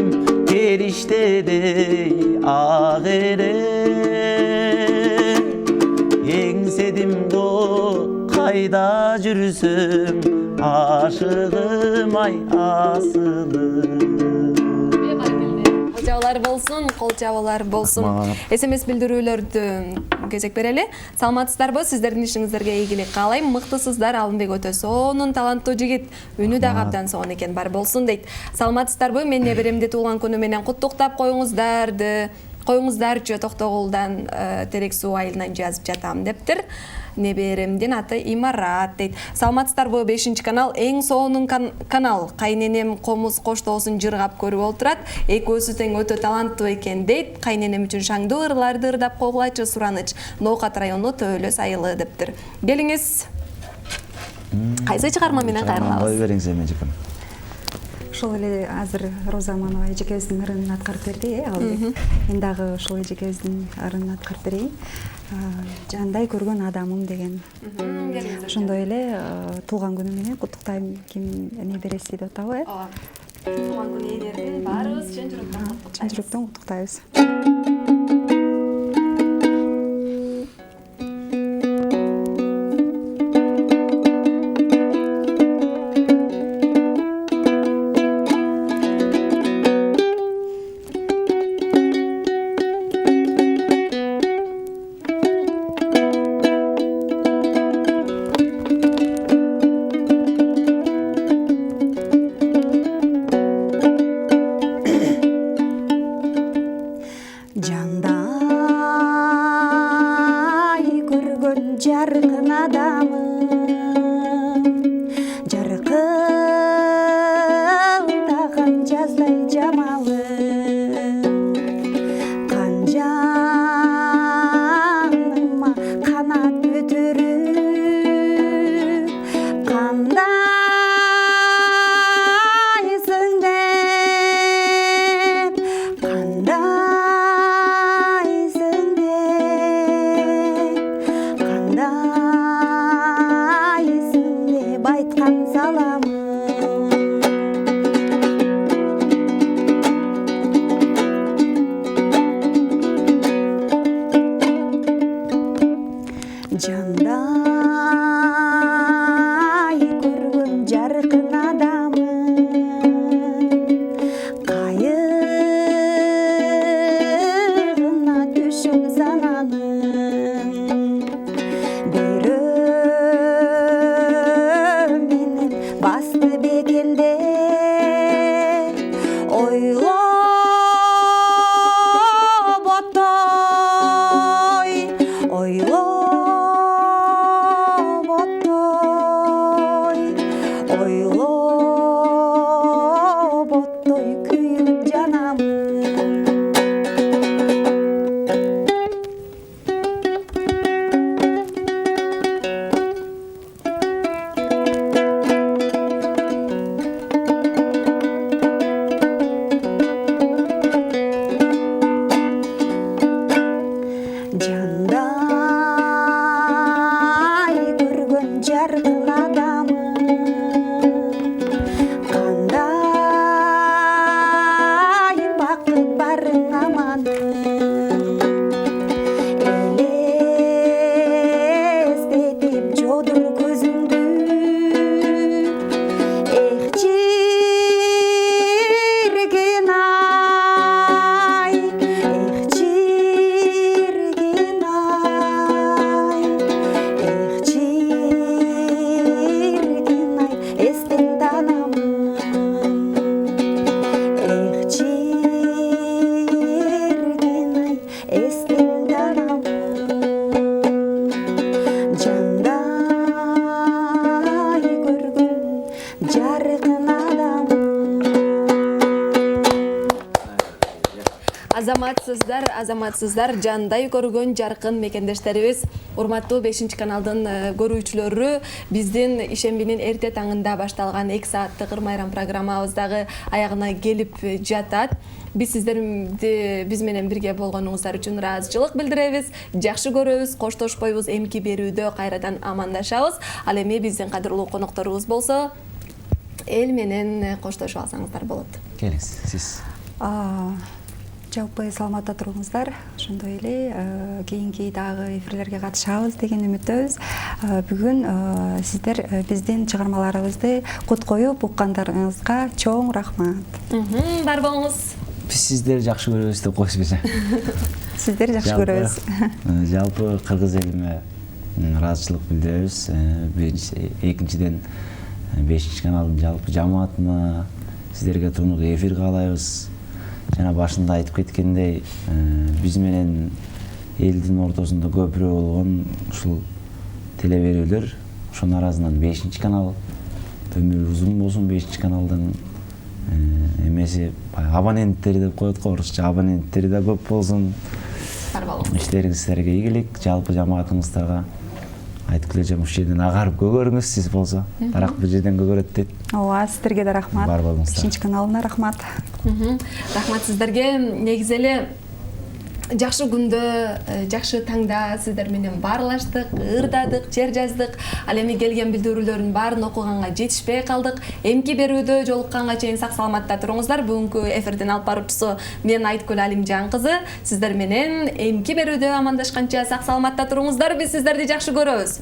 периштедей ак эле эңседим го кайда жүрсөң ашыгым ай асылым. Кол жабуулар болсун. Рахмат. SMS билдирүүлөрдү кезек берели. Саламатсыздарбы? Сиздердин ишиңиздерге ийгилик каалайм. Мыктысыздар, Алымбек өтө сонун, таланттуу жигит. Үнү да абдан сонун экен, бар болсун дейт. Саламатсыздарбы? Мен неберемди туулган күнү менен куттуктап коюңуздарчы Токтогулдан Терек суу айылынан жазып жатам дептир. Неберемдин аты Имарат дейт. Саламатсыздарбы? 5-канал эң сонун канал. Кайненем комуз коштоосун жыргап көрүп отурат. Экөөсү тең өтө таланттуу экен дейт. Кайненем үчүн шаңдуу ырларды ырдап койгулачы сураныч. Ноокат району Төөлөс айылы дептир. Келиңиз. Кайсы чыгарма менен кайрылабыз? Ой бериңиз эжекем. ошол эле азыр Роза Аманова эжекебиздин ырын аткарып берди, Албек. Мен дагы ошол эжекебиздин ырын аткарып берейин. Жандай көргөн адамым деген. Ошондой эле туулган күнү менен куттуктайм, ким небереси деп атабы, э? Ооба. Туулган күнү ээлерин баарыбыз чын жүрөктөн Чын жүрөктөн куттуктайбыз. Жандай көргөн жаркын адамым, жаркылдаган жаздай жамалым, канжаныма канат бүтүрүп, кандайсың деп, кандайсың деп айткан саламын. Жандай көргөн жаркын адамым, кайыгына түшүң сананың, бирөө менен басты бекелде ойлоп оттой, ойлоп оттой күйүп жанамын. Жандай көргөн жаркын адамым, Азаматсыздар, жандай көргөн жаркын мекендештерибиз, урматтуу 5-каналдын көрүүчүлөрү, биздин ишембинин эрте таңында башталган 2 сааттык ыр майрам программабыз дагы аягына келип жатат. Биз биз менен бирге болгонуңуздар үчүн ыраазычылык билдиребиз, жакшы көрөбүз, коштошпойбуз, эмки берүүдө кайрадан амандашабыз. Ал эми биздин кадырлуу конокторубуз болсо, эл менен коштошуп алсаңыздар болот. Келиңиз, сиз. Жалпы саламатта туруңуздар. Ошондой эле кийинки дагы эфирлерге катышабыз деген үмүттөбүз. Бүгүн сиздер биздин чыгармаларыбызды кут коюп уккандарыңызга чоң рахмат. Бар болуңуз. Биз сиздерди жакшы көрөбүз деп коюшпуза. Сиздер жакшы көрөбүз. Жалпы кыргыз элиме ыраазычылык билдиребиз. Экинчиден 5-каналдын жалпы жамаатына сиздерге тунук эфир каалайбыз. Жана башында айтып кеткендей, биз менен элдин ортосунда көпүрө болгон ушул телеберүүлөр, ошонун арасынан 5-канал өмүрү узун болсун, 5-каналдын эмеси абоненттери деп коет го, орусча абоненттери да көп болсун. Бар болуңуз. Иштериңиздерге ийгилик, жалпы жамаатыңыздарга айтып келе жатам, ушул жерден агарып көгөрүңүз, сиз болсо. Тарак бир жерден көгөрөт дейт. Ооба, сиздерге да рахмат. Бар болуңуздар. 5-каналына рахмат. Рахмат сиздерге. Негизи эле жакшы күндө, жакшы таңда сиздер менен баарлаштык, ырдадык, жер жаздык. Ал эми келген билдирүүлөрдүн баарын окуганга жетишпей калдык. Эмки берүүдө жолукканга чейин сак саламатта туруңуздар. Бүгүнкү эфирдин алып баруучусу мен Айткүл Алимжан кызы. Сиздер менен эмки берүүдө амандашканча сак саламатта туруңуздар. Биз сиздерди жакшы көрөбүз.